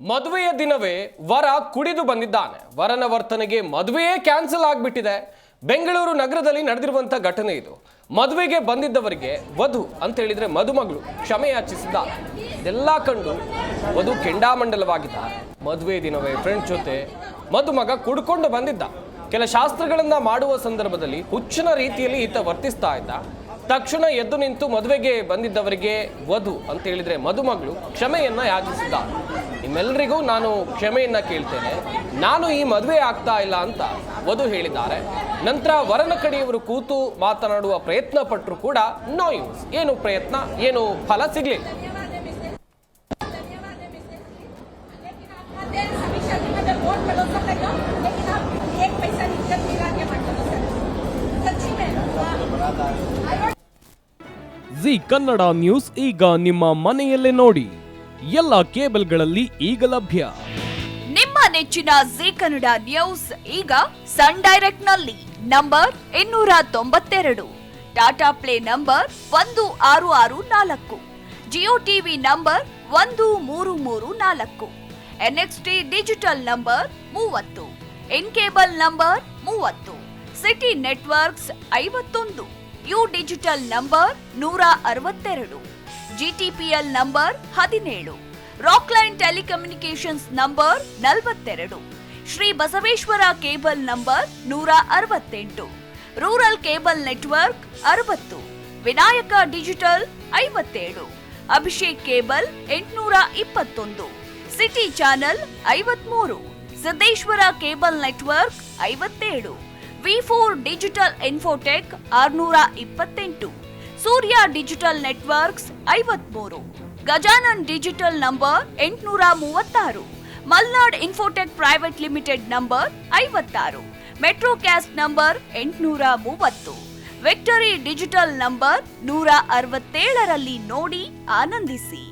ಮದುವೆಯ ದಿನವೇ ವರ ಕುಡಿದು ಬಂದಿದ್ದಾನೆ. ವರನ ವರ್ತನೆಗೆ ಮದುವೆಯೇ ಕ್ಯಾನ್ಸಲ್ ಆಗಿಬಿಟ್ಟಿದೆ. ಬೆಂಗಳೂರು ನಗರದಲ್ಲಿ ನಡೆದಿರುವಂತ ಘಟನೆ ಇದು. ಮದುವೆಗೆ ಬಂದಿದ್ದವರಿಗೆ ವಧು ಅಂತ ಹೇಳಿದ್ರೆ ಮದುಮಗಳು ಕ್ಷಮೆ ಯಾಚಿಸಿದ್ದಾರೆ. ಇದೆಲ್ಲ ಕಂಡು ವಧು ಕೆಂಡಾಮಂಡಲವಾಗಿದ್ದಾರೆ. ಮದುವೆ ದಿನವೇ ಫ್ರೆಂಡ್ ಜೊತೆ ಮದುಮಗ ಕುಡ್ಕೊಂಡು ಬಂದಿದ್ದ. ಕೆಲ ಶಾಸ್ತ್ರಗಳನ್ನ ಮಾಡುವ ಸಂದರ್ಭದಲ್ಲಿ ಹುಚ್ಚನ ರೀತಿಯಲ್ಲಿ ಈತ ವರ್ತಿಸ್ತಾ ಇದ್ದ. ತಕ್ಷಣ ಎದ್ದು ನಿಂತು ಮದುವೆಗೆ ಬಂದಿದ್ದವರಿಗೆ ವಧು ಅಂತ ಹೇಳಿದ್ರೆ ಮದುಮಗಳು ಕ್ಷಮೆಯನ್ನ ಯಾಚಿಸಿದ್ದಾರೆ. ನಿಮ್ಮೆಲ್ಲರಿಗೂ ನಾನು ಕ್ಷಮೆಯನ್ನ ಕೇಳ್ತೇನೆ, ನಾನು ಈ ಮದುವೆ ಆಗ್ತಾ ಇಲ್ಲ ಅಂತ ವಧು ಹೇಳಿದ್ದಾರೆ. ನಂತರ ವರನ ಕಡೆಯವರು ಕೂತು ಮಾತನಾಡುವ ಪ್ರಯತ್ನ ಪಟ್ಟರು ಕೂಡ ನೋ ಯೂಸ್. ಏನು ಪ್ರಯತ್ನ, ಏನು ಫಲ ಸಿಗ್ಲಿಲ್ಲ. ಜಿ ಕನ್ನಡ ನ್ಯೂಸ್ ಈಗ ನಿಮ್ಮ ಮನೆಯಲ್ಲೇ ನೋಡಿ. ಎಲ್ಲ ಕೇಬಲ್ಗಳಲ್ಲಿ ಈಗ ಲಭ್ಯ. ನಿಮ್ಮ ನೆಚ್ಚಿನ ಜಿ ಕನ್ನಡ ನ್ಯೂಸ್ ಈಗ ಸನ್ ಡೈರೆಕ್ಟ್ ನಲ್ಲಿ number 292, Tata play number 1664, Jio TV number 1334, NXT digital number 30, in cable number 30, city networks 51, U digital number 162, GTPL number 17, Rockline telecommunications number 42, Shri Basaveshwara cable number 168, rural cable network 60, Vinayaka digital 57, Abhishek cable 821, city channel 53, Siddeshwara cable network 57, V4 digital Infotech 628, Surya digital networks 53, Gajanan digital number 836, Malnad infotech private limited number 56, metrocast number 830, victory digital number 167ರಲ್ಲಿ ನೋಡಿ ಆನಂದಿಸಿ.